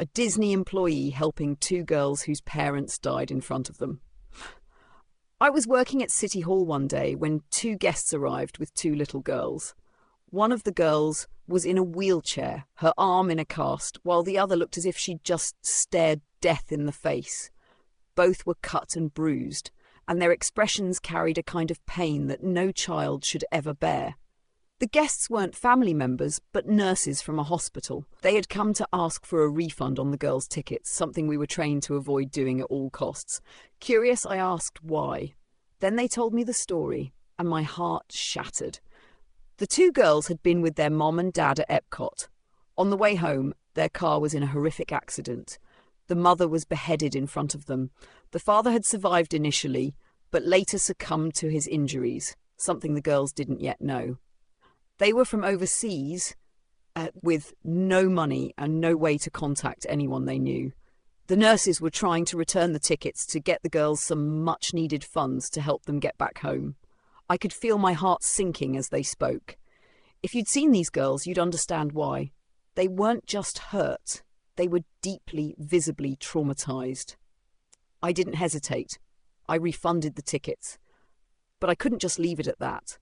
A Disney employee helping two girls whose parents died in front of them. I was working at City Hall one day when two guests arrived with two little girls. One of the girls was in a wheelchair, her arm in a cast, while the other looked as if she'd just stared death in the face. Both were cut and bruised, and their expressions carried a kind of pain that no child should ever bear. The guests weren't family members, but nurses from a hospital. They had come to ask for a refund on the girls' tickets, something we were trained to avoid doing at all costs. Curious, I asked why. Then they told me the story, and my heart shattered. The two girls had been with their mom and dad at Epcot. On the way home, their car was in a horrific accident. The mother was beheaded in front of them. The father had survived initially, but later succumbed to his injuries, something the girls didn't yet know. They were from overseas, with no money and no way to contact anyone they knew. The nurses were trying to return the tickets to get the girls some much-needed funds to help them get back home. I could feel my heart sinking as they spoke. If you'd seen these girls, you'd understand why. They weren't just hurt. They were deeply, visibly traumatized. I didn't hesitate. I refunded the tickets. But I couldn't just leave it at that.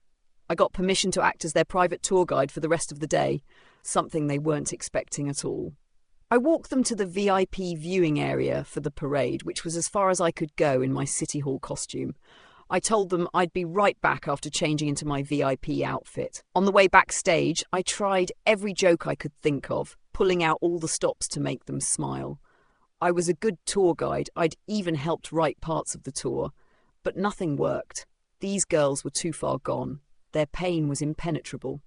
I got permission to act as their private tour guide for the rest of the day, something they weren't expecting at all. I walked them to the VIP viewing area for the parade, which was as far as I could go in my City Hall costume. I told them I'd be right back after changing into my VIP outfit. On the way backstage, I tried every joke I could think of, pulling out all the stops to make them smile. I was a good tour guide. I'd even helped write parts of the tour. But nothing worked. These girls were too far gone. Their pain was impenetrable.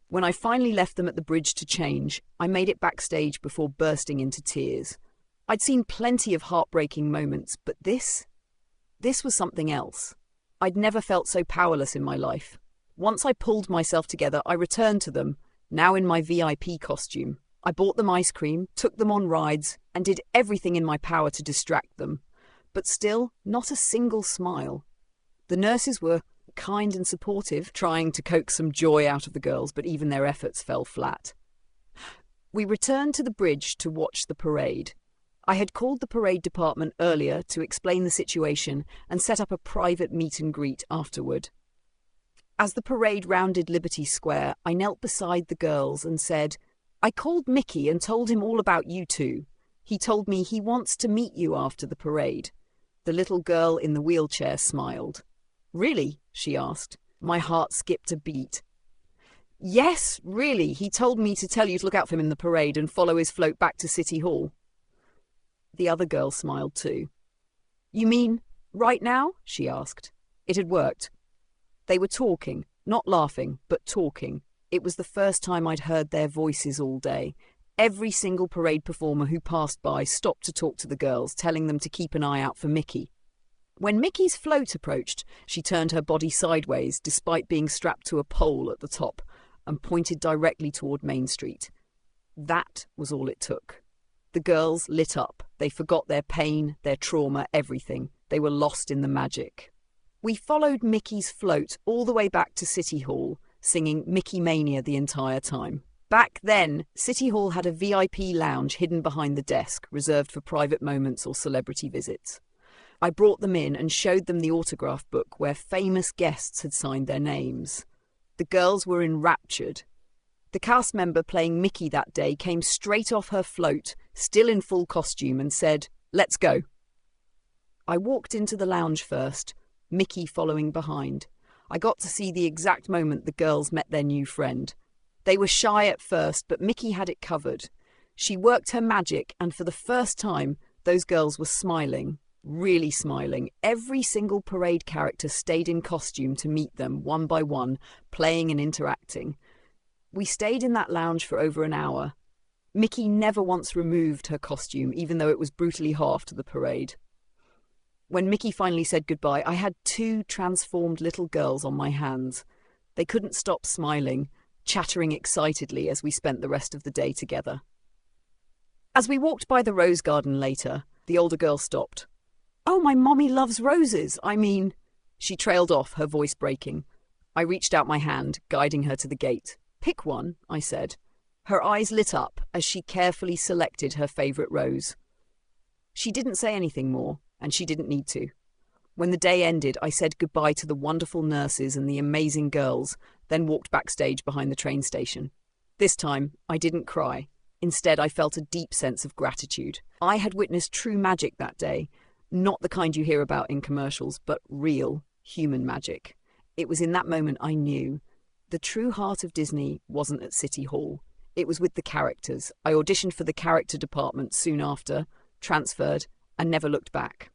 When I finally left them at the bridge to change, I made it backstage before bursting into tears. I'd seen plenty of heartbreaking moments, but this was something else. I'd never felt so powerless in my life. Once I pulled myself together, I returned to them, now in my VIP costume. I bought them ice cream, took them on rides, and did everything in my power to distract them. But still, not a single smile. The nurses were kind and supportive, trying to coax some joy out of the girls, but even their efforts fell flat. We returned to the bridge to watch the parade. I had called the parade department earlier to explain the situation and set up a private meet and greet afterward. As the parade rounded Liberty Square, I knelt beside the girls and said, "I called Mickey and told him all about you two. He told me he wants to meet you after the parade." The little girl in the wheelchair smiled. "Really?" she asked. My heart skipped a beat. "Yes, really. He told me to tell you to look out for him in the parade and follow his float back to City Hall." The other girl smiled too. "You mean right now?" she asked. It had worked. They were talking, not laughing, but talking. It was the first time I'd heard their voices all day. Every single parade performer who passed by stopped to talk to the girls, telling them to keep an eye out for Mickey. When Mickey's float approached, she turned her body sideways, despite being strapped to a pole at the top, and pointed directly toward Main Street. That was all it took. The girls lit up. They forgot their pain, their trauma, everything. They were lost in the magic. We followed Mickey's float all the way back to City Hall, singing Mickey Mania the entire time. Back then, City Hall had a VIP lounge hidden behind the desk, reserved for private moments or celebrity visits. I brought them in and showed them the autograph book where famous guests had signed their names. The girls were enraptured. The cast member playing Mickey that day came straight off her float, still in full costume, and said, "Let's go." I walked into the lounge first, Mickey following behind. I got to see the exact moment the girls met their new friend. They were shy at first, but Mickey had it covered. She worked her magic, and for the first time, those girls were smiling. Really smiling. Every single parade character stayed in costume to meet them one by one, playing and interacting. We stayed in that lounge for over an hour. Mickey never once removed her costume, even though it was brutally hot after the parade. When Mickey finally said goodbye, I had two transformed little girls on my hands. They couldn't stop smiling, chattering excitedly as we spent the rest of the day together. As we walked by the rose garden later, the older girl stopped. "Oh, my mommy loves roses. She trailed off, her voice breaking. I reached out my hand, guiding her to the gate. "Pick one," I said. Her eyes lit up as she carefully selected her favourite rose. She didn't say anything more, and she didn't need to. When the day ended, I said goodbye to the wonderful nurses and the amazing girls, then walked backstage behind the train station. This time, I didn't cry. Instead, I felt a deep sense of gratitude. I had witnessed true magic that day, not the kind you hear about in commercials, but real, human magic. It was in that moment I knew the true heart of Disney wasn't at City Hall. It was with the characters. I auditioned for the character department soon after, transferred, and never looked back.